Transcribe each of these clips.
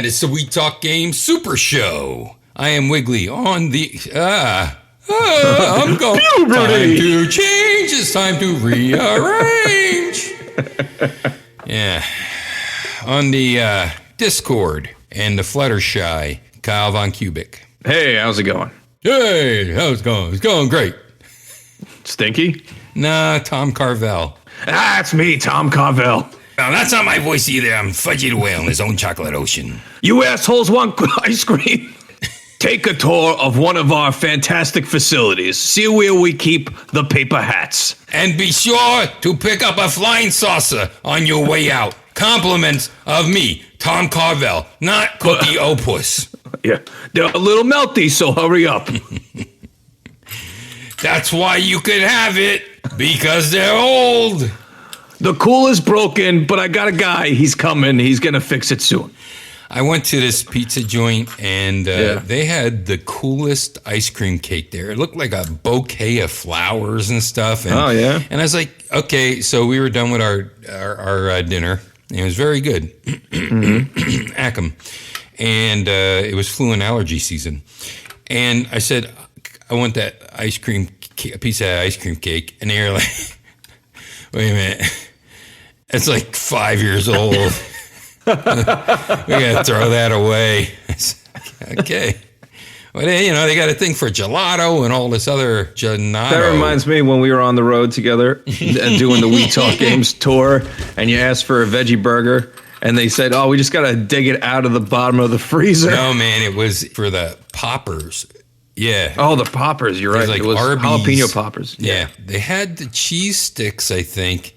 it's the We Talk Game Super Show. I am Wiggly on the... I'm going... Time to change. It's time to rearrange. Yeah. On the Discord and the Fluttershy, Kyle Von Kubik. Hey, how's it going? Hey, how's it going? It's going great. Stinky? Nah, Tom Carvel. That's me, Tom Carvel. No, that's not my voice either. I'm Fudgy the Whale in his own chocolate ocean. You assholes want ice cream? Take a tour of one of our fantastic facilities. See where we keep the paper hats. And be sure to pick up a flying saucer on your way out. Compliments of me, Tom Carvel, not Cookie Opus. Yeah, they're a little melty, so hurry up. That's why you could have it, because they're old. The cooler's broken, but I got a guy. He's coming. He's going to fix it soon. I went to this pizza joint, and they had the coolest ice cream cake there. It looked like a bouquet of flowers and stuff. And, oh, yeah? And I was like, okay, so we were done with our dinner. And it was very good. Acum. And it was flu and allergy season. And I said, I want that ice cream, a piece of that ice cream cake. And they were like, wait a minute. It's like 5 years old. We got to throw that away. Okay. Well, they got a thing for gelato and all this other gelato. That reminds me when we were on the road together doing the We Talk Games tour, and you asked for a veggie burger, and they said, oh, we just got to dig it out of the bottom of the freezer. No, man, it was for the poppers. Yeah. Oh, the poppers. You're right. Like it was Arby's. Jalapeno poppers. Yeah. They had the cheese sticks, I think,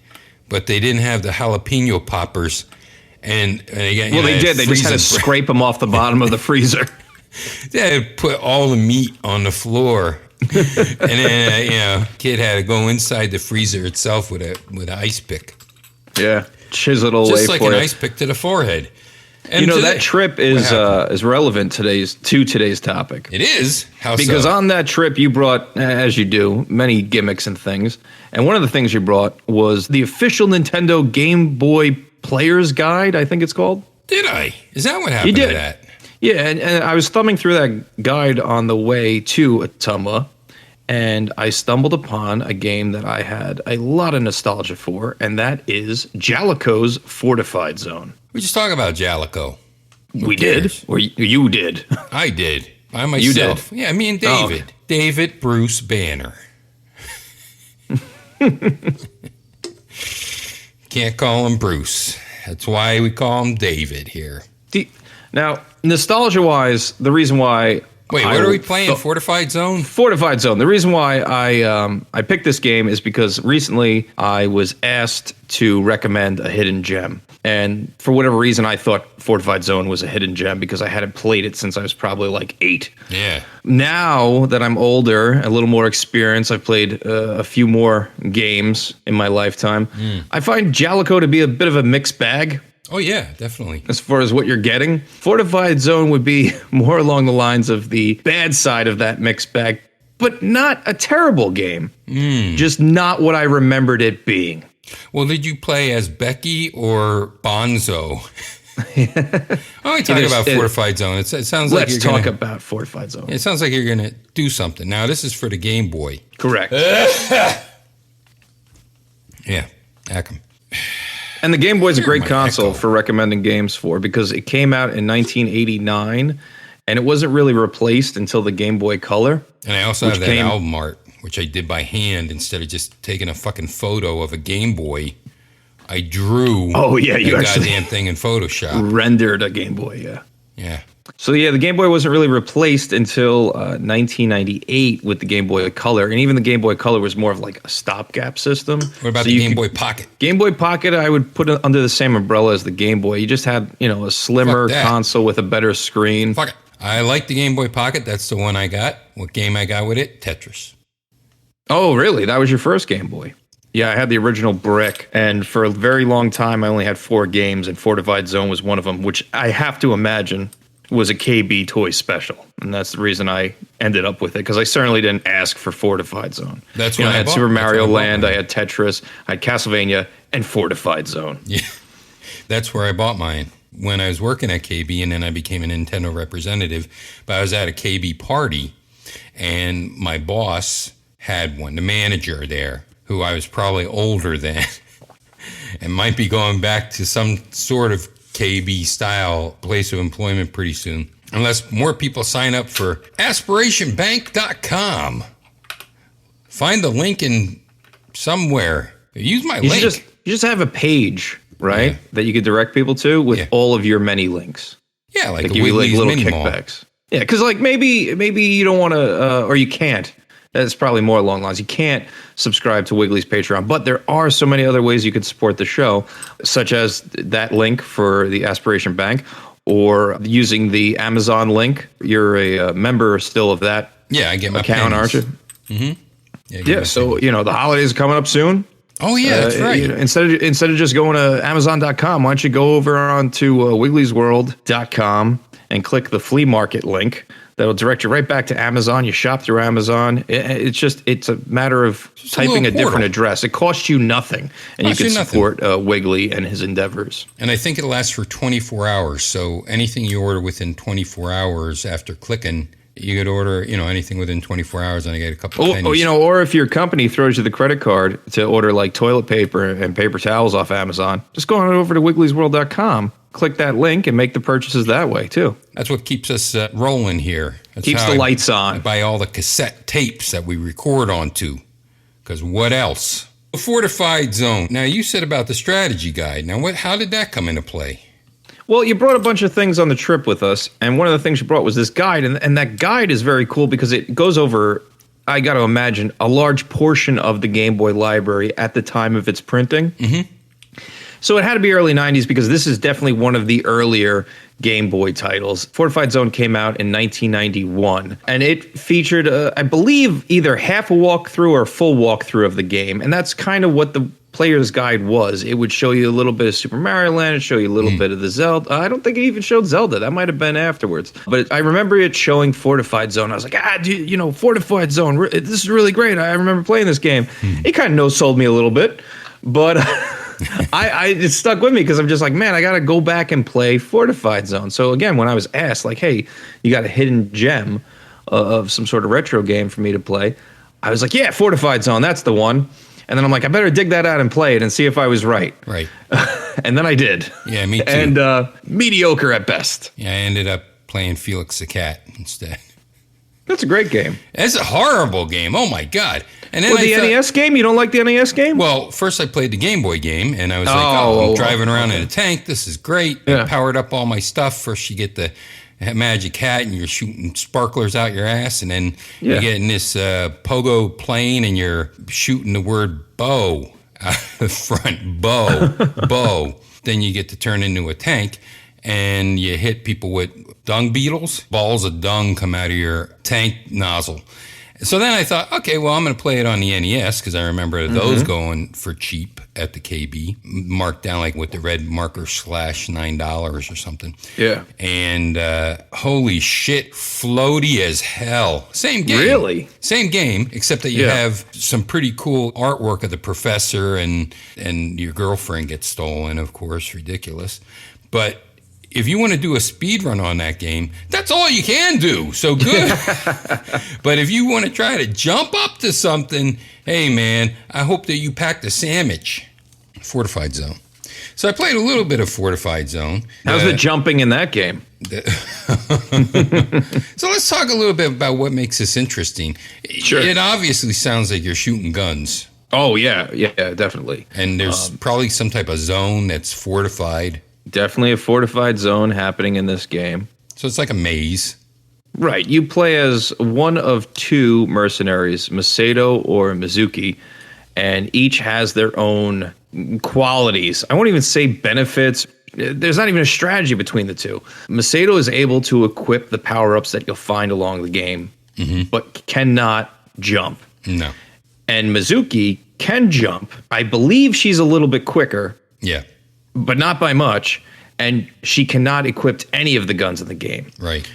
but they didn't have the jalapeno poppers. And again, well, they did. They just had to scrape them off the bottom of the freezer. They had to put all the meat on the floor. And then, kid had to go inside the freezer itself with an ice pick. Yeah. Chisel it away just like for an you. ice pick to the forehead. And that trip is relevant to today's topic. It is? How because so? On that trip you brought, as you do, many gimmicks and things. And one of the things you brought was the official Nintendo Game Boy Player's Guide, I think it's called. Did I? Is that what happened to that? Yeah, and I was thumbing through that guide on the way to Ottumwa, and I stumbled upon a game that I had a lot of nostalgia for, and that is Jaleco's Fortified Zone. We just talk about Jaleco. We did? Or you did? I did. By myself. You did? Yeah, me and David. Oh. David Bruce Banner. Can't call him Bruce. That's why we call him David here. Now, nostalgia-wise, the reason why... Wait, what are we playing? Fortified Zone? Fortified Zone. The reason why I picked this game is because recently I was asked to recommend a hidden gem. And for whatever reason, I thought Fortified Zone was a hidden gem because I hadn't played it since I was probably like 8. Yeah. Now that I'm older, a little more experienced, I've played a few more games in my lifetime. I find Jaleco to be a bit of a mixed bag. Oh, yeah, definitely. As far as what you're getting, Fortified Zone would be more along the lines of the bad side of that mixed bag, but not a terrible game. Just not what I remembered it being. Well, did you play as Becky or Bonzo? When we talk about Fortified Zone, it sounds like let's talk about Fortified Zone. It sounds like you're going to do something. Now, this is for the Game Boy. Correct. Yeah, Acum. And the Game Boy is a great console for recommending games for because it came out in 1989 and it wasn't really replaced until the Game Boy Color. And I also have that album art, which I did by hand instead of just taking a fucking photo of a Game Boy. I drew you actually goddamn thing in Photoshop. Rendered a Game Boy, yeah. Yeah. So yeah, the Game Boy wasn't really replaced until 1998 with the Game Boy Color, and even the Game Boy Color was more of like a stopgap system. What about the Game Boy Pocket? Game Boy Pocket, I would put it under the same umbrella as the Game Boy. You just had, a slimmer console with a better screen. Fuck it. I like the Game Boy Pocket. That's the one I got. What game I got with it? Tetris. Oh, really? That was your first Game Boy? Yeah, I had the original brick, and for a very long time, I only had 4 games, and Fortified Zone was one of them, which I have to imagine was a KB Toy special, and that's the reason I ended up with it, because I certainly didn't ask for Fortified Zone. That's what I had Super Mario Land, I had Tetris, I had Castlevania, and Fortified Zone. Yeah, that's where I bought mine. when I was working at KB, and then I became a Nintendo representative. But I was at a KB party, and my boss had one, the manager there, who I was probably older than, and might be going back to some sort of KB style place of employment pretty soon, unless more people sign up for aspirationbank.com. Find the link in somewhere. Use my link. You just have a page, right, that you could direct people to with all of your many links. Yeah, like give you Wiggly's little mini kickbacks. Yeah, because like maybe you don't want to, or you can't. That's probably more along the lines. You can't subscribe to Wiggly's Patreon, but there are so many other ways you could support the show, such as that link for the Aspiration Bank, or using the Amazon link. You're a member still of that. Yeah, I get my account, pennies. aren't you? Mm-hmm. Yeah. So the holidays are coming up soon. Oh yeah, that's right. Instead of just going to Amazon.com, why don't you go over onto WigglysWorld.com and click the flea market link. That'll direct you right back to Amazon. You shop through Amazon. It's a matter of typing a different address. It costs you nothing, and you can support Wiggly and his endeavors. And I think it lasts for 24 hours. So anything you order within 24 hours after clicking, you could order, anything within 24 hours, and I get a couple of pennies. Or if your company throws you the credit card to order like toilet paper and paper towels off Amazon, just go on over to WigglysWorld.com. Click that link and make the purchases that way, too. That's what keeps us rolling here. That's keeps the lights on. I buy all the cassette tapes that we record onto. Because what else? The Fortified Zone. Now, you said about the strategy guide. Now, how did that come into play? Well, you brought a bunch of things on the trip with us, and one of the things you brought was this guide, and that guide is very cool because it goes over, I got to imagine, a large portion of the Game Boy library at the time of its printing. Mm-hmm. So it had to be early 90s because this is definitely one of the earlier Game Boy titles. Fortified Zone came out in 1991, and it featured, I believe, either half a walkthrough or a full walkthrough of the game, and that's kind of what the player's guide was. It would show you a little bit of Super Mario Land, it'd show you a little bit of the Zelda. I don't think it even showed Zelda. That might have been afterwards. But I remember it showing Fortified Zone. I was like, dude, Fortified Zone, this is really great. I remember playing this game. It kind of no-sold me a little bit, but it stuck with me because I'm just like, man, I got to go back and play Fortified Zone. So again, when I was asked, like, hey, you got a hidden gem of some sort of retro game for me to play, I was like, yeah, Fortified Zone, that's the one. And then I'm like, I better dig that out and play it and see if I was right. Right. And then I did. Yeah, me too. And mediocre at best. Yeah, I ended up playing Felix the Cat instead. That's a great game. It's a horrible game. Oh, my God. And then the NES game? You don't like the NES game? Well, first I played the Game Boy game, and I was I'm driving around in a tank. This is great. Yeah. I powered up all my stuff. First you get the magic hat, and you're shooting sparklers out your ass, and then you get in this pogo plane, and you're shooting the word bow out the front. Bow. Then you get to turn into a tank, and you hit people with dung beetles. Balls of dung come out of your tank nozzle. So then I thought, okay, well, I'm going to play it on the NES because I remember those going for cheap at the KB, marked down like with the red marker / $9 or something. Yeah. And holy shit, floaty as hell. Same game. Really? Same game, except that you have some pretty cool artwork of the professor and your girlfriend gets stolen, of course, ridiculous. But if you want to do a speed run on that game, that's all you can do. So good. But if you want to try to jump up to something, hey, man, I hope that you packed a sandwich. Fortified Zone. So I played a little bit of Fortified Zone. How's the jumping in that game? So let's talk a little bit about what makes this interesting. Sure. It obviously sounds like you're shooting guns. Oh, yeah, definitely. And there's probably some type of zone that's fortified. Definitely a fortified zone happening in this game. So it's like a maze. Right. You play as one of two mercenaries, Masato or Mizuki, and each has their own qualities. I won't even say benefits. There's not even a strategy between the two. Masato is able to equip the power-ups that you'll find along the game, but cannot jump. No. And Mizuki can jump. I believe she's a little bit quicker. Yeah. But not by much, and she cannot equip any of the guns in the game. Right.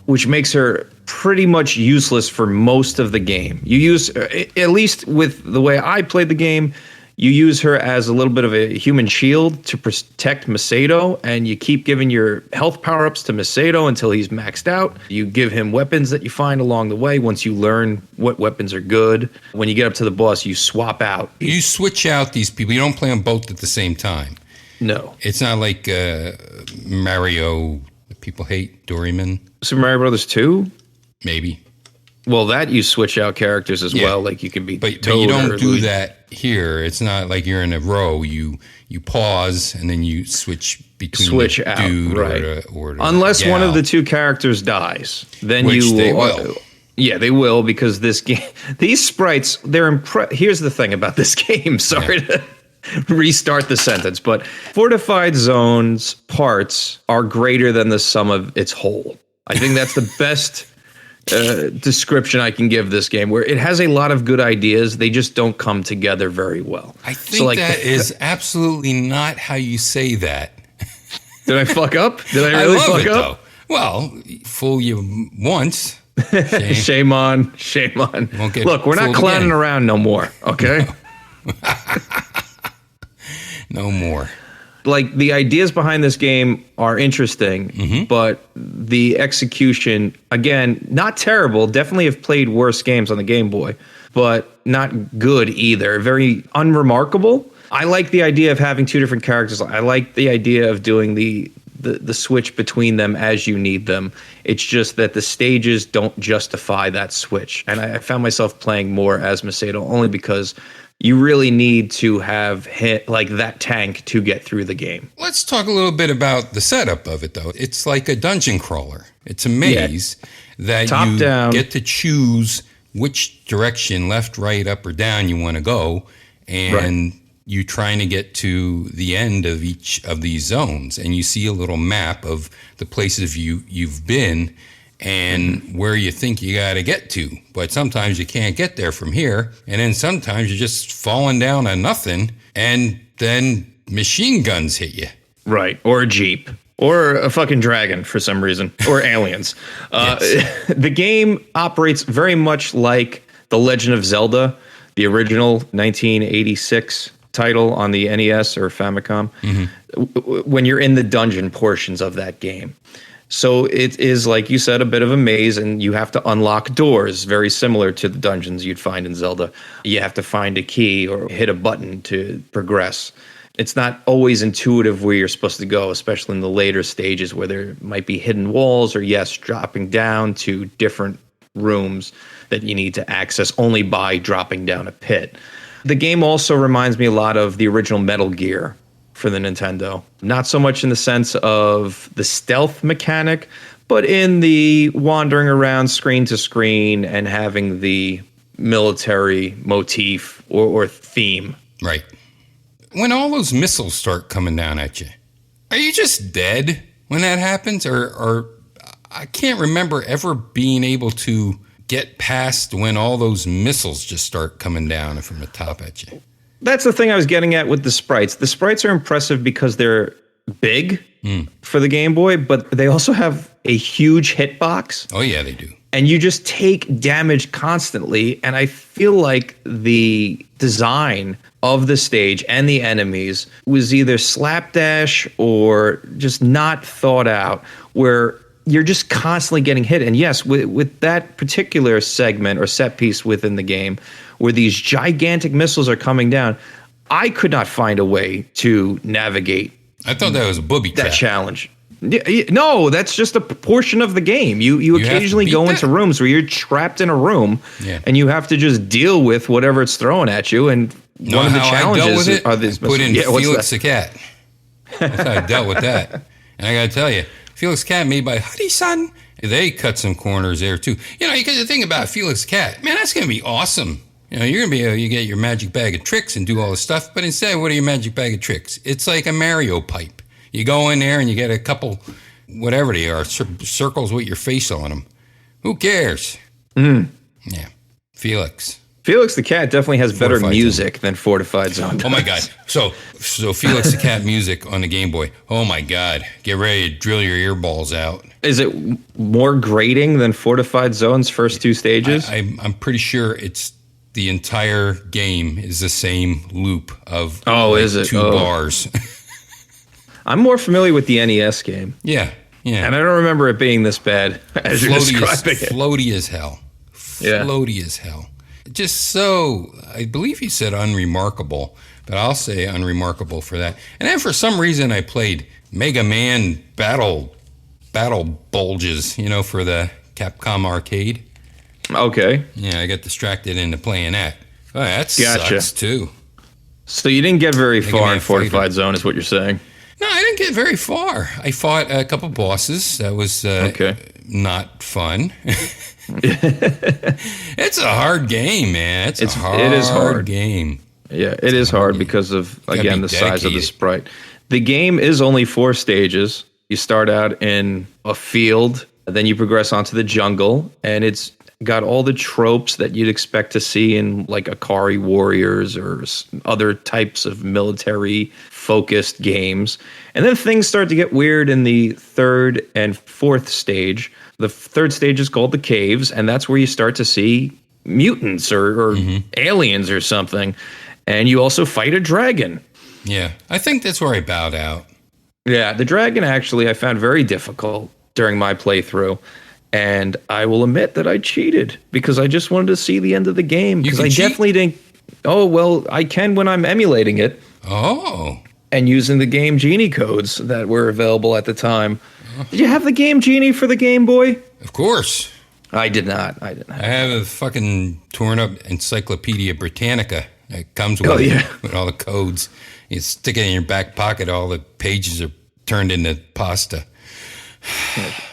Which makes her pretty much useless for most of the game. You use, at least with the way I played the game, You use her as a little bit of a human shield to protect Macedo, and you keep giving your health power-ups to Macedo until he's maxed out. You give him weapons that you find along the way once you learn what weapons are good. When you get up to the boss, you swap out. You switch out these people. You don't play them both at the same time. No. It's not like Mario, people hate, Doraemon. Super Mario Brothers 2? Maybe. Well, that you switch out characters as well. Like you can be but Toad you don't or do Luigi. that here. It's not like you're in a row. You pause and then you switch between Switch the out, dude right. or the Unless one gal. of the two characters dies, then Which you they will. Yeah, they will, because this game, these sprites, they're here's the thing about this game. Sorry to restart the sentence, but Fortified Zone's parts are greater than the sum of its whole. I think that's the best description I can give this game, where it has a lot of good ideas. They just don't come together very well. I think that is absolutely not how you say that. Did I fuck up? Did I really love fuck it, up? Though. Well, fool you once. Shame on. Won't get Look, we're not fooled clowning again. around no more, okay? No more. Like, the ideas behind this game are interesting, but the execution, again, not terrible. Definitely have played worse games on the Game Boy, but not good either. Very unremarkable. I like the idea of having two different characters. I like the idea of doing the switch between them as you need them. It's just that the stages don't justify that switch. And I found myself playing more as Macedo only because you really need to have hit like that tank to get through the game. Let's talk a little bit about the setup of it, though. It's like a dungeon crawler. It's a maze that Top you down. get to choose which direction, left, right, up, or down, you want to go. And you're trying to get to the end of each of these zones. And you see a little map of the places you've been and where you think you got to get to. But sometimes you can't get there from here. And then sometimes you're just falling down on nothing. And then machine guns hit you. Right. Or a Jeep. Or a fucking dragon for some reason. Or aliens. The game operates very much like The Legend of Zelda, the original 1986 title on the NES or Famicom, when you're in the dungeon portions of that game. So it is, like you said, a bit of a maze, and you have to unlock doors, very similar to the dungeons you'd find in Zelda. You have to find a key or hit a button to progress. It's not always intuitive where you're supposed to go, especially in the later stages where there might be hidden walls or, dropping down to different rooms that you need to access only by dropping down a pit. The game also reminds me a lot of the original Metal Gear for the Nintendo. Not so much in the sense of the stealth mechanic, but in the wandering around screen to screen and having the military motif or theme. Right. When all those missiles start coming down at you, are you just dead when that happens? Or I can't remember ever being able to get past when all those missiles just start coming down from the top at you. That's the thing I was getting at with the sprites. The sprites are impressive because they're big for the Game Boy, but they also have a huge hitbox. Oh, yeah, they do. And you just take damage constantly. And I feel like the design of the stage and the enemies was either slapdash or just not thought out, where you're just constantly getting hit. And yes, with that particular segment or set piece within the game, where these gigantic missiles are coming down, I could not find a way to navigate. I thought that was a booby trap. That challenge. No, that's just a portion of the game. You have to occasionally beat go that? into rooms where you're trapped in a room, and you have to just deal with whatever it's throwing at you. And Know one of the how I challenges dealt with it? are these I put in missiles. Felix the Cat. That's how I dealt with that. And I got to tell you, Felix Cat made by Hudson, they cut some corners there too. You know, you got to think about Felix Cat. Man, that's going to be awesome. You know, you're going to be able to get your magic bag of tricks and do all this stuff. But instead, what are your magic bag of tricks? It's like a Mario pipe. You go in there and you get a couple, whatever they are, circles with your face on them. Who cares? Yeah. Felix. Felix the Cat definitely has better Fortified music than Fortified Zone. Oh my God. So Felix the Cat music on the Game Boy. Oh my God. Get ready to drill your earballs out. Is it more grating than Fortified Zone's first two stages? I'm pretty sure it's the entire game is the same loop of is it? 2 bars. I'm more familiar with the NES game. Yeah. And I don't remember it being this bad as you're describing it. Floaty as hell. Yeah. Floaty as hell. Just so, I believe you said unremarkable, but I'll say unremarkable for that. And then for some reason I played Mega Man Battle Bulges, for the Capcom arcade. Okay. Yeah, I got distracted into playing that. Oh, that Gotcha. sucks too. So you didn't get very Mega far Man in Fortified Zone is what you're saying. No, I didn't get very far. I fought a couple bosses. That was not fun. It's a hard game, man. It is hard game. Yeah, it is hard because of, again, the size of the sprite. The game is only 4 stages. You start out in a field, then you progress onto the jungle, and it's got all the tropes that you'd expect to see in like Akari Warriors or other types of military-focused games. And then things start to get weird in the 3rd and 4th stage. The 3rd stage is called the Caves, and that's where you start to see mutants or aliens or something. And you also fight a dragon. Yeah, I think that's where I bowed out. Yeah, the dragon actually I found very difficult during my playthrough. And I will admit that I cheated because I just wanted to see the end of the game. Because I definitely didn't. Oh, well, I can when I'm emulating it. Oh. And using the Game Genie codes that were available at the time. Did you have the Game Genie for the Game Boy? Of course. I did not. I didn't have I have a fucking torn up Encyclopedia Britannica that comes with, with all the codes. You stick it in your back pocket, all the pages are turned into pasta.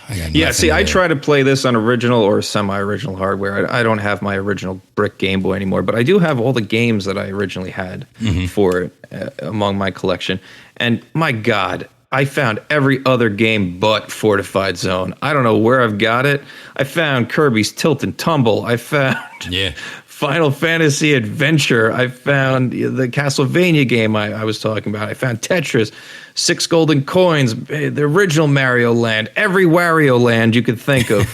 I try to play this on original or semi-original hardware. I don't have my original brick Game Boy anymore, but I do have all the games that I originally had for it among my collection. And my God, I found every other game but Fortified Zone. I don't know where I've got it. I found Kirby's Tilt and Tumble. I found Final Fantasy Adventure. I found the Castlevania game I was talking about. I found Tetris, 6 Golden Coins, the original Mario Land, every Wario Land you could think of.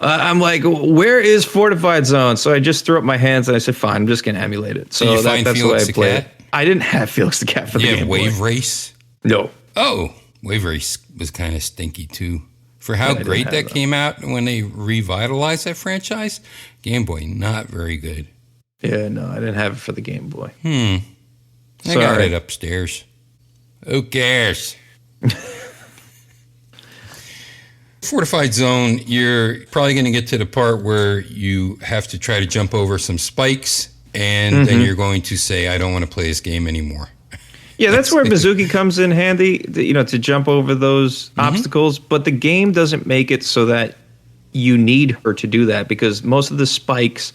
I'm like, where is Fortified Zone? So I just threw up my hands and I said, fine, I'm just going to emulate it. So that's Felix the way I played it. I didn't have Felix the Cat for the Game Boy. Wave Race? No. Oh, Wave Race was kind of stinky too. For how great that came out when they revitalized that franchise, Game Boy, not very good. Yeah, no, I didn't have it for the Game Boy. I got it upstairs. Who cares? Fortified Zone, you're probably going to get to the part where you have to try to jump over some spikes, and then you're going to say, I don't want to play this game anymore. Yeah, that's where Mizuki comes in handy, to jump over those obstacles. But the game doesn't make it so that you need her to do that because most of the spikes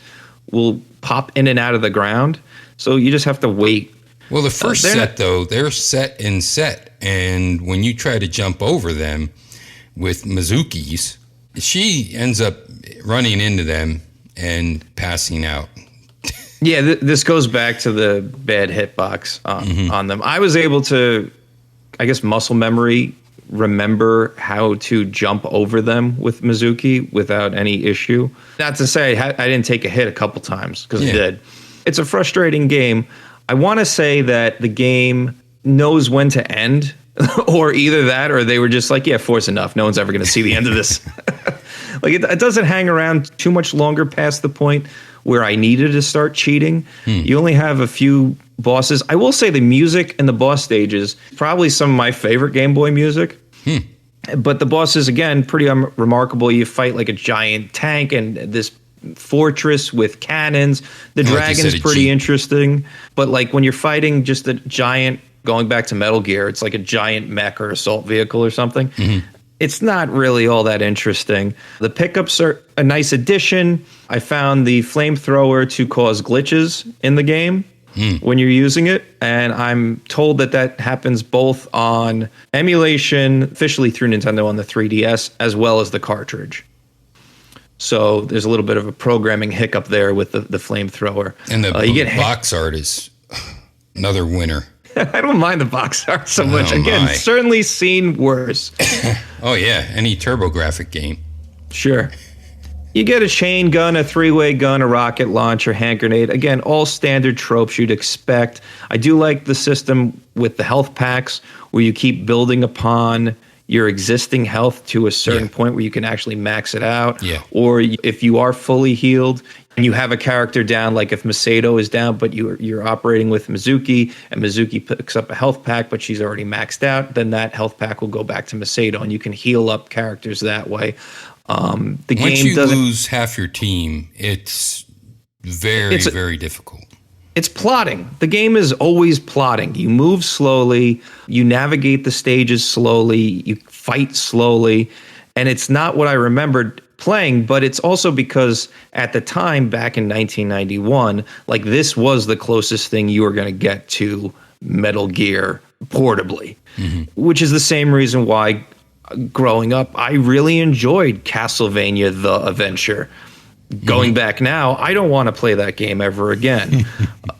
will pop in and out of the ground. So you just have to wait. Well, the first set, though, they're set and set. And when you try to jump over them with Mizuki's, she ends up running into them and passing out. Yeah, this goes back to the bad hitbox on them. I was able to, I guess, muscle memory, remember how to jump over them with Mizuki without any issue. Not to say I didn't take a hit a couple times, because I did. It's a frustrating game. I want to say that the game knows when to end, or either that, or they were just like, yeah, force enough. No one's ever going to see the end of this. Like it doesn't hang around too much longer past the point where I needed to start cheating. You only have a few bosses. I will say the music in the boss stages, probably some of my favorite Game Boy music. But the bosses, again, pretty remarkable. You fight like a giant tank and this fortress with cannons. The dragon's pretty interesting. But like when you're fighting just a giant, going back to Metal Gear, it's like a giant mech or assault vehicle or something. It's not really all that interesting. The pickups are a nice addition. I found the flamethrower to cause glitches in the game when you're using it. And I'm told that happens both on emulation, officially through Nintendo on the 3DS, as well as the cartridge. So there's a little bit of a programming hiccup there with the flamethrower. And the box art is another winner. I don't mind the box art so much. Again, certainly seen worse. Oh, yeah. Any TurboGrafx game. Sure. You get a chain gun, a 3-way gun, a rocket launcher, hand grenade. Again, all standard tropes you'd expect. I do like the system with the health packs where you keep building upon your existing health to a certain point where you can actually max it out. Yeah. Or if you are fully healed and you have a character down, like if Masato is down, but you're operating with Mizuki, and Mizuki picks up a health pack, but she's already maxed out, then that health pack will go back to Masato, and you can heal up characters that way. Once you lose half your team, it's very difficult. It's plotting. The game is always plotting. You move slowly, you navigate the stages slowly, you fight slowly, and it's not what I remembered playing, but it's also because at the time, back in 1991, like this was the closest thing you were going to get to Metal Gear portably, which is the same reason why growing up, I really enjoyed Castlevania The Adventure. Going back now, I don't want to play that game ever again.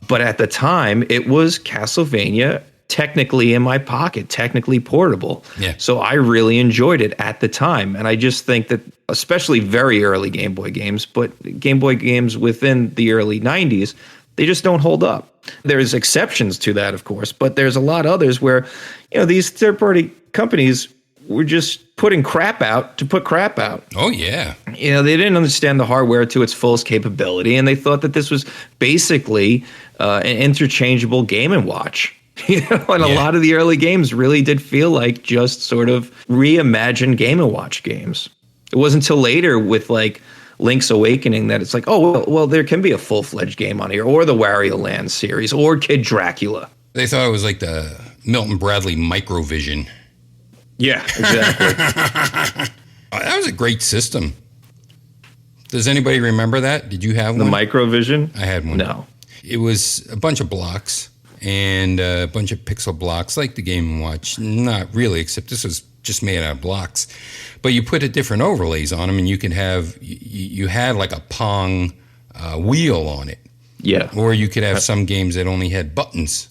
But at the time, it was Castlevania, technically in my pocket, technically portable. Yeah. So I really enjoyed it at the time. And I just think that, especially very early Game Boy games, but Game Boy games within the early 90s, they just don't hold up. There's exceptions to that, of course, but there's a lot others where, these third-party companies were just putting crap out to put crap out. Oh, yeah. They didn't understand the hardware to its fullest capability, and they thought that this was basically an interchangeable Game & Watch. A lot of the early games really did feel like just sort of reimagined Game & Watch games. It wasn't until later with like Link's Awakening that it's like, oh, well, there can be a full-fledged game on here, or the Wario Land series, or Kid Dracula. They thought it was like the Milton Bradley Microvision. Yeah, exactly. That was a great system. Does anybody remember that? Did you have one? The Microvision? I had one. No. It was a bunch of blocks and a bunch of pixel blocks like the Game & Watch. Not really, except this was just made out of blocks. But you put different overlays on them, and you can have, you had like a Pong wheel on it. Yeah. Or you could have some games that only had buttons.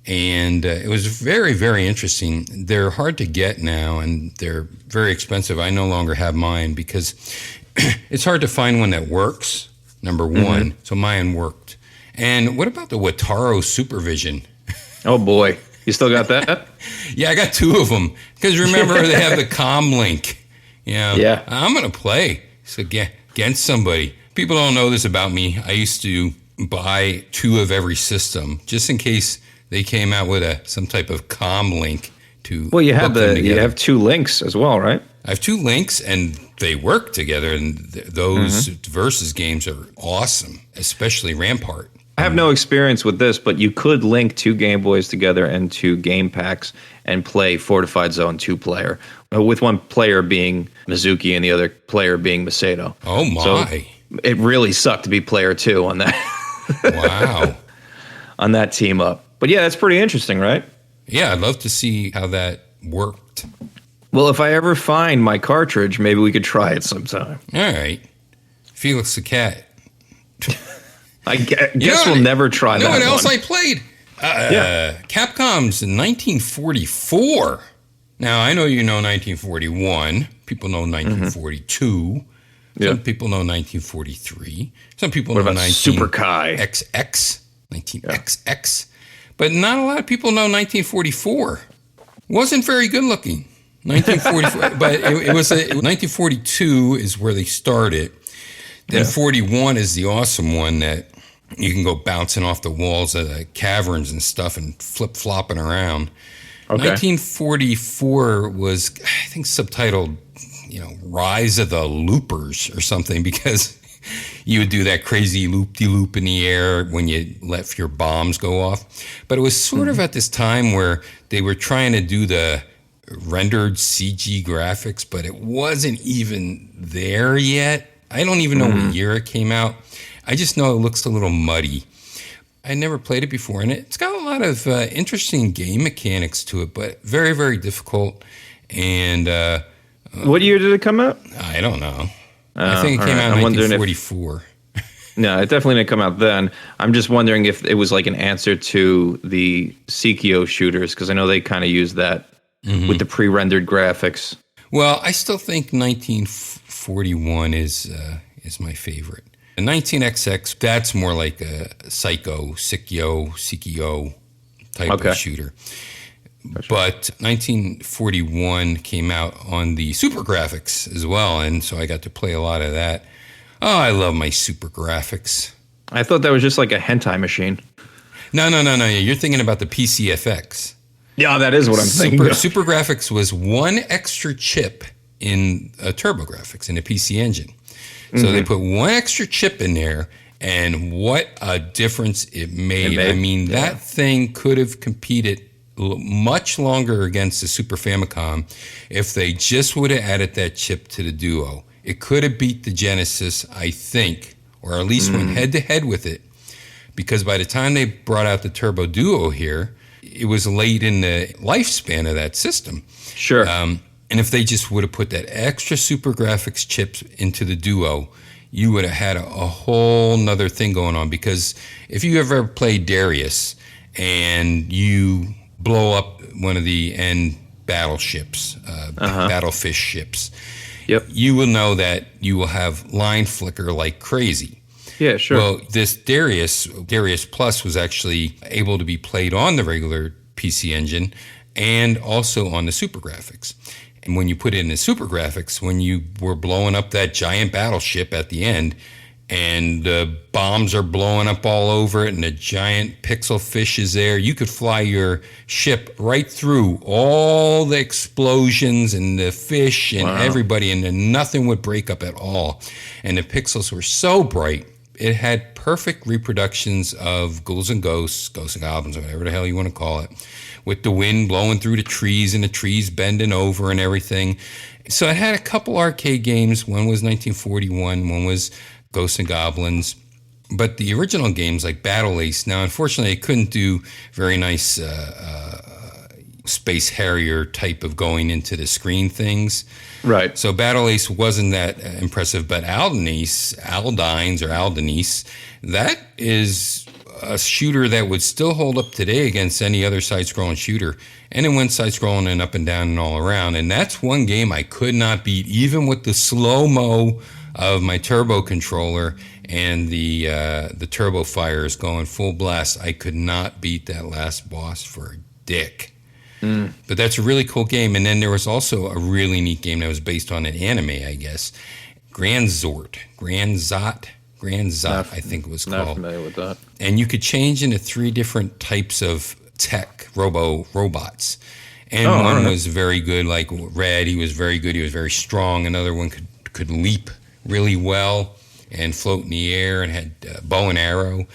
And it was very, very interesting. They're hard to get now, and they're very expensive. I no longer have mine because it's hard to find one that works, number one. So mine worked. And what about the Wataru Supervision? Oh, boy. You still got that? Yeah, I got two of them. Because remember, they have the comm link. Yeah. I'm going to play against somebody. People don't know this about me. I used to buy two of every system just in case they came out with some type of comm link to. Well, you have two links as well, right? I have two links, and they work together. And those versus games are awesome, especially Rampart. I have no experience with this, but you could link two Game Boys together and two game packs and play Fortified Zone 2-player, with one player being Mizuki and the other player being Masato. Oh my! So it really sucked to be player 2 on that. Wow. On that team up. But yeah, that's pretty interesting, right? Yeah, I'd love to see how that worked. Well, if I ever find my cartridge, maybe we could try it sometime. All right. Felix the Cat. I guess we'll never try that. You know what else one. I played? Capcom's in 1944. Now, I know you know 1941. People know 1942. Some people know 1943. Some people know 19XX. Super Kai? 19XX. But not a lot of people know 1944. Wasn't very good looking. 1944, but it was 1942 is where they started. Then 41 is the awesome one that you can go bouncing off the walls of the caverns and stuff and flip-flopping around. Okay. 1944 was, I think, subtitled, Rise of the Loopers or something, because you would do that crazy loop-de-loop in the air when you let your bombs go off. But it was sort of at this time where they were trying to do the rendered CG graphics, but it wasn't even there yet. I don't even know what year it came out. I just know it looks a little muddy. I never played it before, and it's got a lot of interesting game mechanics to it, but very, very difficult. And what year did it come out? I don't know. I think it came out in 1944. No, it definitely didn't come out then. I'm just wondering if it was like an answer to the Sekio shooters, because I know they kind of use that with the pre-rendered graphics. Well, I still think 1941 is is my favorite. The 19XX, that's more like a Sikyo type of shooter. Gotcha. But 1941 came out on the Super Graphics as well, and so I got to play a lot of that. Oh, I love my Super Graphics. I thought that was just like a hentai machine. No. You're thinking about the PCFX. Yeah, that is what I'm thinking. Super Graphics was one extra chip in TurboGrafx in a PC Engine. So they put one extra chip in there, and what a difference it made. I mean, that thing could have competed much longer against the Super Famicom if they just would have added that chip to the Duo. It could have beat the Genesis, I think, or at least went head-to-head with it, because by the time they brought out the Turbo Duo here, it was late in the lifespan of that system. Sure. And if they just would have put that extra Super Graphics chips into the Duo, you would have had a whole nother thing going on. Because if you ever played Darius and you blow up one of the end battleships, battlefish ships, you will know that you will have line flicker like crazy. Yeah, sure. Well, this Darius Plus was actually able to be played on the regular PC Engine and also on the Super Graphics. And when you put it in the Super Graphics, when you were blowing up that giant battleship at the end, and the bombs are blowing up all over it, and the giant pixel fish is there, you could fly your ship right through all the explosions and the fish and everybody, and then nothing would break up at all. And the pixels were so bright, it had perfect reproductions of ghouls and ghosts and goblins, or whatever the hell you want to call it, with the wind blowing through the trees and the trees bending over and everything. So it had a couple arcade games. One was 1941, one was Ghosts and Goblins. But the original games like Battle Ace, now unfortunately it couldn't do very nice Space Harrier type of going into the screen things. Right. So Battle Ace wasn't that impressive, but Aldenice, that is a shooter that would still hold up today against any other side-scrolling shooter. And it went side-scrolling and up and down and all around. And that's one game I could not beat, even with the slow-mo of my turbo controller and the turbo fires going full blast. I could not beat that last boss for a dick. But that's a really cool game. And then there was also a really neat game that was based on an anime, I guess. Grand Zot, I think it was called. Not familiar with that. And you could change into 3 different types of tech, robots. And one was very good, like Red, he was very good, he was very strong. Another one could leap really well and float in the air and had bow and arrow.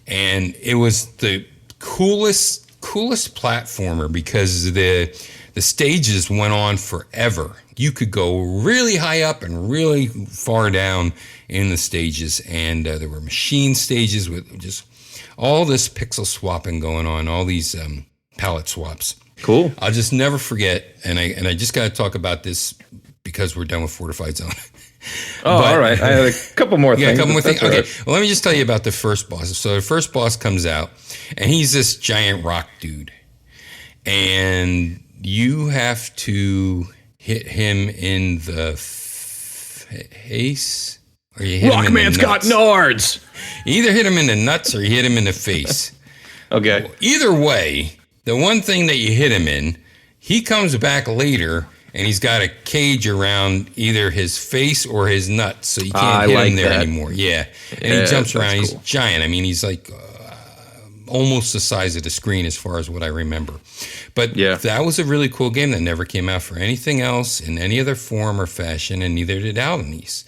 And it was the coolest platformer because the stages went on forever. You could go really high up and really far down in the stages, and there were machine stages with just all this pixel swapping going on, all these palette swaps. Cool. I'll just never forget, and I just got to talk about this because we're done with Fortified Zone. All right. I have a couple more things. Yeah, a couple more things. Okay, right. well, let me just tell you about the first boss. So the first boss comes out, and he's this giant rock dude. And you have to hit him in the face, or you hit him in the nuts. Rockman's got nards! You either hit him in the nuts or you hit him in the face. Okay. Well, either way, the one thing that you hit him in, he comes back later, and he's got a cage around either his face or his nuts, so you can't hit him there anymore. Yeah, and he jumps around. He's giant. I mean, he's like almost the size of the screen as far as what I remember. But that was a really cool game that never came out for anything else in any other form or fashion, and neither did Aldenice,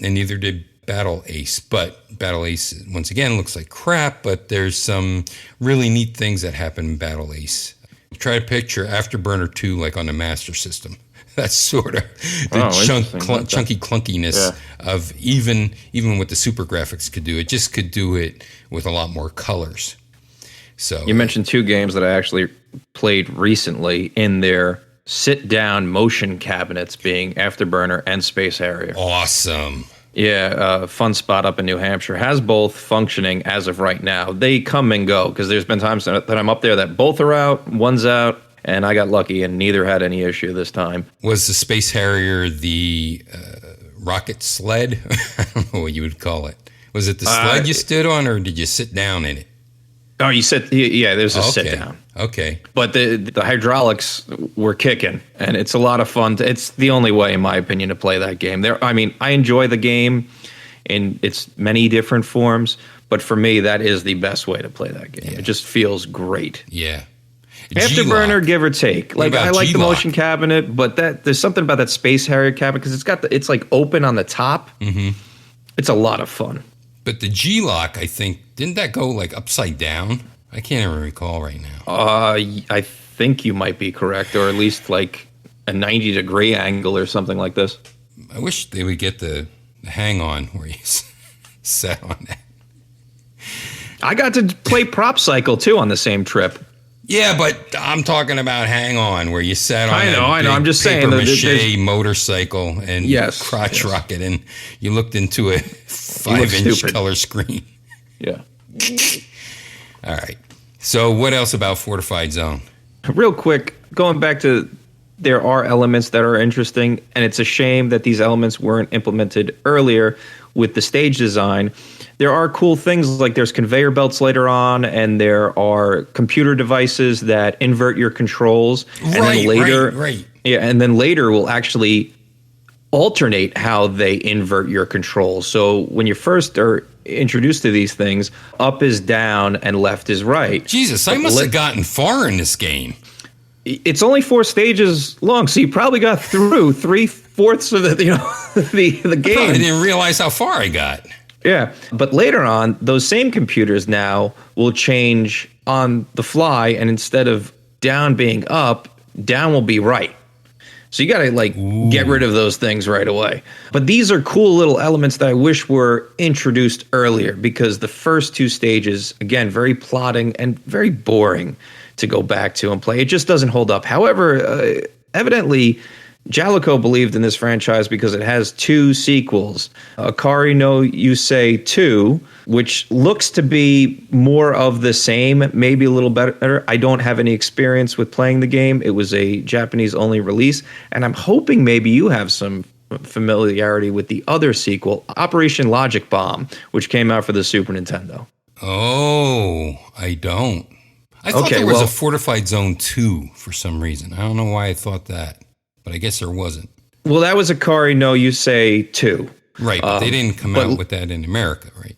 and neither did Battle Ace. But Battle Ace, once again, looks like crap, but there's some really neat things that happen in Battle Ace. Try to picture Afterburner 2 like on the Master System. That's sort of the chunky clunkiness of even what the Super Graphics could do. It just could do it with a lot more colors. So you mentioned 2 games that I actually played recently in their sit-down motion cabinets, being Afterburner and Space Harrier. Awesome. Yeah, Fun Spot up in New Hampshire has both functioning as of right now. They come and go because there's been times that I'm up there that both are out, one's out, and I got lucky and neither had any issue this time. Was the Space Harrier the rocket sled. I don't know what you would call it. Was it the sled you stood on, or did you sit down in it? Oh, you sit. Yeah, there's a sit down. Okay. But the hydraulics were kicking, and it's a lot of fun. It's the only way, in my opinion, to play that game. I enjoy the game in its many different forms, but for me, that is the best way to play that game. Yeah. It just feels great. Yeah. Afterburner, give or take. Like, I like the G-Lock? motion cabinet, but there's something about that Space Harrier cabinet because it's like open on the top. Mm-hmm. It's a lot of fun. But the G-Lock, I think, didn't that go like upside down? I can't even recall right now. I think you might be correct, or at least like a 90-degree angle or something like this. I wish they would get the hang-on where you sat on that. I got to play Prop Cycle, too, on the same trip. Yeah, but I'm talking about hang-on where you sat on I know. I'm just saying paper that mache motorcycle and crotch rocket, and you looked into a 5-inch color screen. Yeah. All right. So what else about Fortified Zone? Real quick, going back to there are elements that are interesting, and it's a shame that these elements weren't implemented earlier with the stage design. There are cool things like there's conveyor belts later on, and there are computer devices that invert your controls. And then later, right. Yeah, and then later will actually alternate how they invert your controls. So when you first are introduced to these things, up is down and left is right. Jesus, I must have gotten far in this game. It's only 4 stages long, so you probably got through 3/4 of the the game. I didn't realize how far I got. Yeah, but later on, those same computers now will change on the fly, and instead of down being up, down will be right. So you got to get rid of those things right away. But these are cool little elements that I wish were introduced earlier, because the first 2 stages, again, very plotting and very boring to go back to and play. It just doesn't hold up. However, evidently, Jaleco believed in this franchise because it has 2 sequels. Akari no Yusei 2, which looks to be more of the same, maybe a little better. I don't have any experience with playing the game. It was a Japanese-only release, and I'm hoping maybe you have some familiarity with the other sequel, Operation Logic Bomb, which came out for the Super Nintendo. Oh, I don't. I thought there was a Fortified Zone 2 for some reason. I don't know why I thought that, but I guess there wasn't. Well, that was Akari no Yusei 2. Right, but they didn't come out with that in America, right?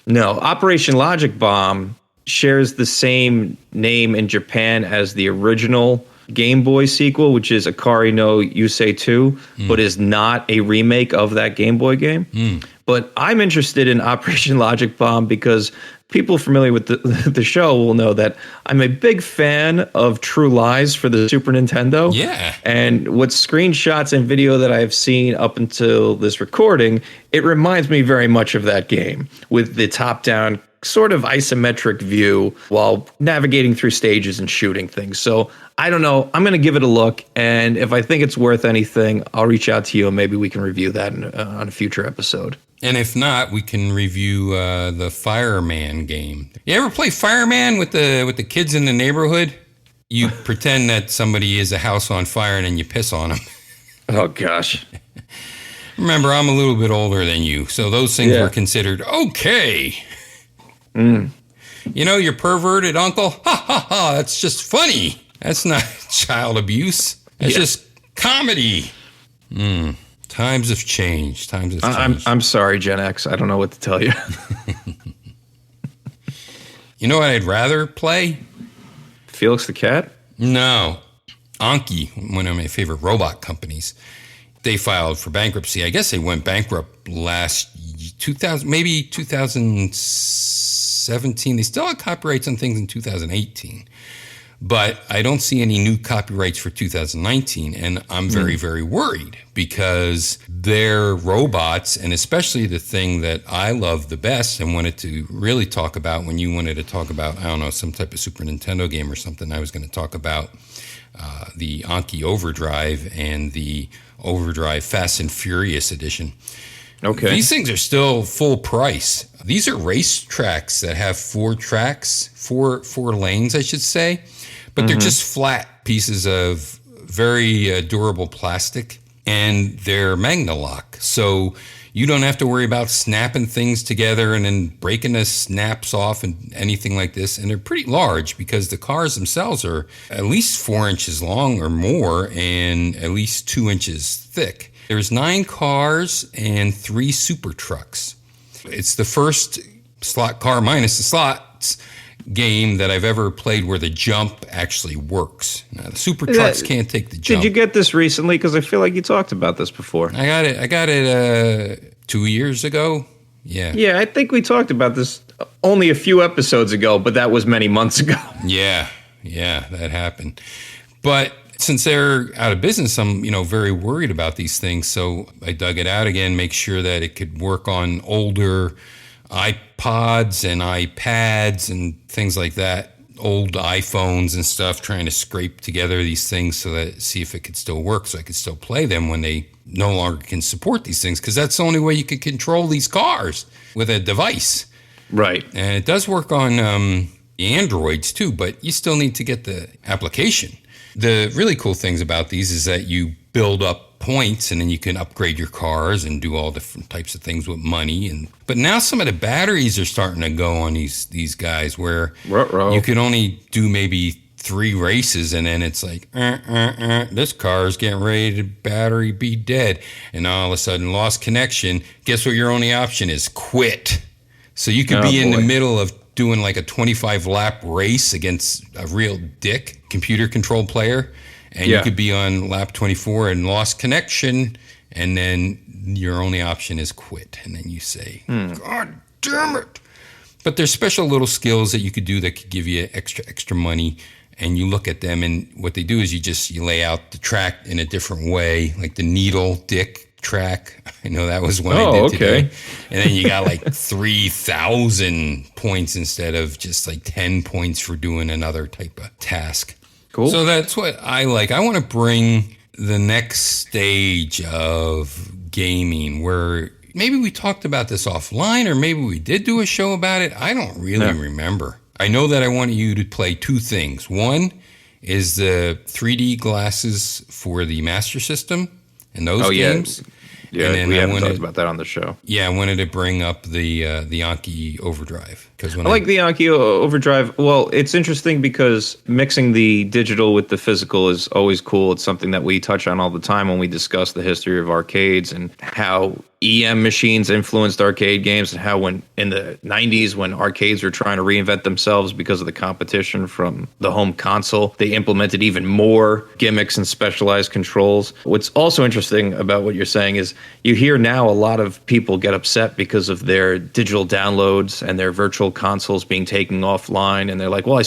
No, Operation Logic Bomb shares the same name in Japan as the original Game Boy sequel, which is Akari no Yusei 2, but is not a remake of that Game Boy game. But I'm interested in Operation Logic Bomb because people familiar with the show will know that I'm a big fan of True Lies for the Super Nintendo. Yeah. And what screenshots and video that I've seen up until this recording, it reminds me very much of that game with the top-down sort of isometric view while navigating through stages and shooting things. So I don't know. I'm going to give it a look. And if I think it's worth anything, I'll reach out to you and maybe we can review that on a future episode. And if not, we can review the Fireman game. You ever play Fireman with the kids in the neighborhood? You pretend that somebody is a house on fire and then you piss on them. Oh, gosh. Remember, I'm a little bit older than you, so those things were considered okay. You know, your perverted uncle? Ha, ha, ha, that's just funny. That's not child abuse. That's just comedy. Times have changed. I'm sorry, Gen X. I don't know what to tell you. You know what I'd rather play? Felix the Cat? No. Anki, one of my favorite robot companies. They filed for bankruptcy. I guess they went bankrupt last 2017. They still had copyrights on things in 2018. But I don't see any new copyrights for 2019, and I'm very, very worried because their robots, and especially the thing that I love the best and wanted to really talk about when you wanted to talk about, I don't know, some type of Super Nintendo game or something, I was going to talk about the Anki Overdrive and the Overdrive Fast and Furious edition. Okay. These things are still full price. These are race tracks that have 4 tracks, four lanes, I should say. But they're just flat pieces of very durable plastic. and they're Magna-Lock. So you don't have to worry about snapping things together and then breaking the snaps off and anything like this. And they're pretty large because the cars themselves are at least 4 inches long or more and at least 2 inches thick. There's 9 cars and 3 super trucks. It's the first slot car minus the slots game that I've ever played where the jump actually works. Now, the super trucks can't take the jump. Did you get this recently? Because I feel like you talked about this before. I got it 2 years ago. Yeah. Yeah, I think we talked about this only a few episodes ago, but that was many months ago. Yeah, that happened. But since they're out of business, I'm, very worried about these things. So I dug it out again, make sure that it could work on older iPods and iPads and things like that, old iPhones and stuff, trying to scrape together these things so that see if it could still work so I could still play them when they no longer can support these things, because that's the only way you could control these cars with a device. Right. And it does work on the Androids too, but you still need to get the application. The really cool things about these is that you build up points and then you can upgrade your cars and do all different types of things with money. But now some of the batteries are starting to go on these guys where you can only do maybe 3 races and then it's like, this car is getting ready to battery be dead. And all of a sudden lost connection. Guess what your only option is? Quit. So you could be in the middle of doing like a 25 lap race against a real dick computer controlled player. And you could be on lap 24 and lost connection, and then your only option is quit. And then you say, God damn it. But there's special little skills that you could do that could give you extra money. And you look at them, and what they do is you lay out the track in a different way, like the needle dick track. I know that was one I did today. And then you got like 3,000 points instead of just like 10 points for doing another type of task. Cool. So that's what I like. I want to bring the next stage of gaming where maybe we talked about this offline or maybe we did do a show about it. I don't really remember. I know that I want you to play 2 things. One is the 3D glasses for the Master System and those games. Yeah, and then we haven't talked about that on the show. Yeah, I wanted to bring up the Anki Overdrive. I like the Anki Overdrive. Well, it's interesting because mixing the digital with the physical is always cool. It's something that we touch on all the time when we discuss the history of arcades and how EM machines influenced arcade games and how when in the 90s when arcades were trying to reinvent themselves because of the competition from the home console, they implemented even more gimmicks and specialized controls. What's also interesting about what you're saying is you hear now a lot of people get upset because of their digital downloads and their virtual consoles being taken offline, and they're like, well, I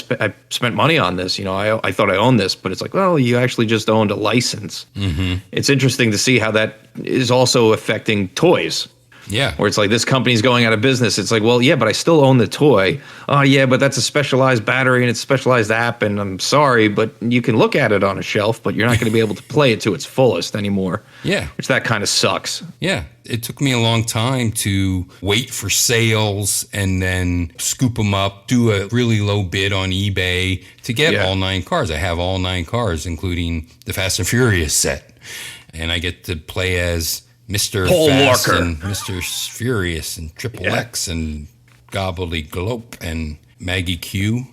spent money on this, I thought I owned this, but it's like, well, you actually just owned a license. Mm-hmm. It's interesting to see how that is also affecting toys. Yeah. Where it's like, this company's going out of business. It's like, well, yeah, but I still own the toy. Oh, yeah, but that's a specialized battery and it's a specialized app, and I'm sorry, but you can look at it on a shelf, but you're not going to be able to play it to its fullest anymore. Yeah. Which that kind of sucks. Yeah. It took me a long time to wait for sales and then scoop them up, do a really low bid on eBay to get all 9 cars. I have all 9 cars, including the Fast and Furious set. And I get to play as Mr. Paul Fast Walker and Mr. Furious and Triple X and Gobbledyglope and Maggie Q.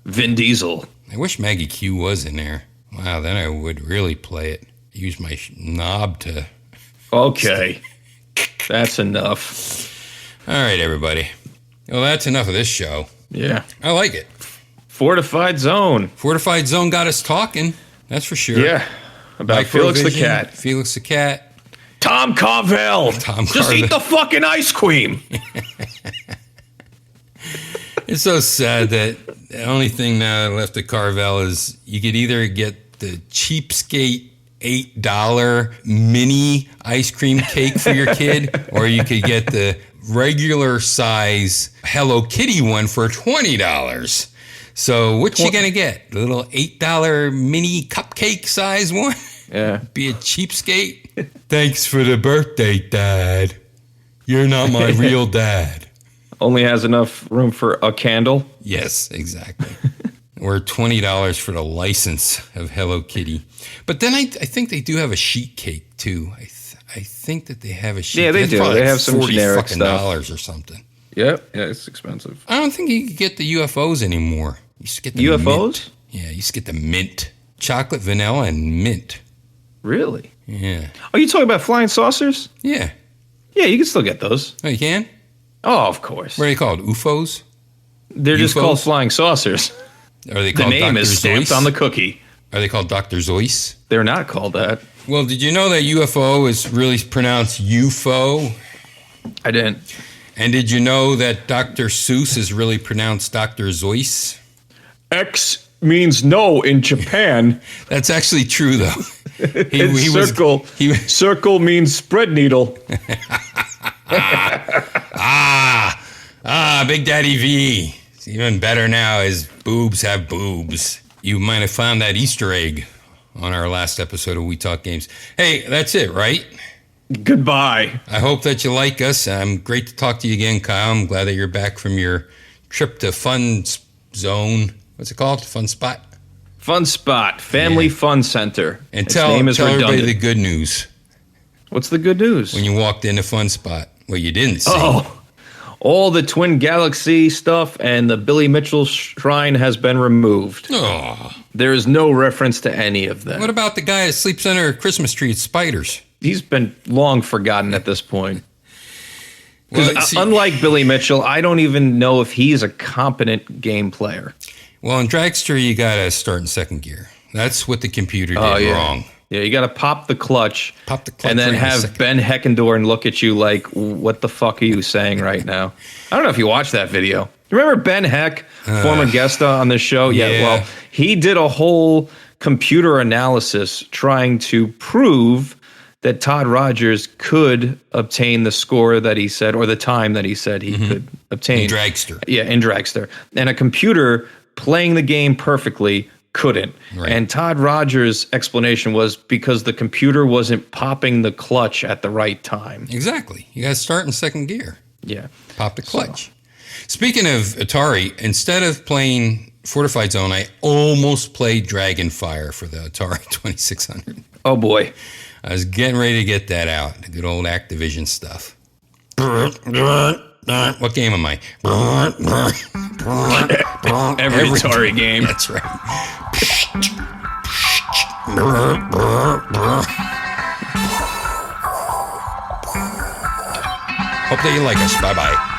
Vin Diesel. I wish Maggie Q was in there. Wow, then I would really play it. Use my knob to... Okay. That's enough. All right, everybody. Well, that's enough of this show. Yeah. I like it. Fortified Zone. Fortified Zone got us talking. That's for sure. Yeah. About Felix the cat. Felix the cat. Tom Carvel. Just eat the fucking ice cream. It's so sad that the only thing now left at Carvel is you could either get the cheapskate $8 mini ice cream cake for your kid, or you could get the regular size Hello Kitty one for $20. So what you gonna get? The little $8 mini cupcake size one? Yeah. Be a cheapskate? Thanks for the birthday, Dad. You're not my real dad. Only has enough room for a candle. Yes, exactly. or $20 for the license of Hello Kitty. But then I think they do have a sheet cake too. I think that they have a sheet. Yeah, they That's do. probably They like have some generic $40 stuff or something. Yep. Yeah, it's expensive. I don't think you can get the UFOs anymore. You used to get the UFOs? Mint. Yeah, you used to get the mint. Chocolate, vanilla, and mint. Really? Yeah. Are you talking about flying saucers? Yeah. Yeah, you can still get those. Oh, you can? Oh, of course. What are they called? UFOs? They're just UFOs? called flying saucers. Are they The called name Dr. is stamped Zeus? on the cookie. Are they called Dr. Zeus? They're not called that. Well, did you know that UFO is really pronounced UFO? I didn't. And did you know that Dr. Seuss is really pronounced Dr. Zeus? X means no in Japan. That's actually true, though. Circle. Circle means spread needle. Big Daddy V. It's even better now as boobs have boobs. You might have found that Easter egg on our last episode of We Talk Games. Hey, that's it, right? Goodbye. I hope that you like us. Great to talk to you again, Kyle. I'm glad that you're back from your trip to Fun Zone. What's it called? Fun Spot? Fun Spot. Family Fun Center. And Its tell name is everybody redundant. the good news. What's the good news? When you walked into Fun Spot. Well, you didn't see. Oh, all the Twin Galaxy stuff and the Billy Mitchell shrine has been removed. Oh. There is no reference to any of them. What about the guy that sleeps under a Christmas tree at Spiders? He's been long forgotten at this point. Well, Because see- unlike Billy Mitchell, I don't even know if he's a competent game player. Well, in Dragster, you got to start in second gear. That's what the computer did wrong. Yeah, you got to pop the clutch. Pop the clutch and then right in a have second. Ben Heckendorn look at you like, what the fuck are you saying right now? I don't know if you watched that video. You remember Ben Heck, former guest on this show? yeah. Well, he did a whole computer analysis trying to prove that Todd Rogers could obtain the score that he said, or the time that he said he could obtain. In Dragster. Yeah, in Dragster. And a computer playing the game perfectly couldn't. Right. And Todd Rogers' explanation was because the computer wasn't popping the clutch at the right time. Exactly. You got to start in second gear. Yeah. Pop the clutch. Speaking of Atari, instead of playing Fortified Zone, I almost played Dragonfire for the Atari 2600. Oh boy. I was getting ready to get that out. The good old Activision stuff. What game am I? Every Atari game. That's right. Hope that you like us. Bye-bye.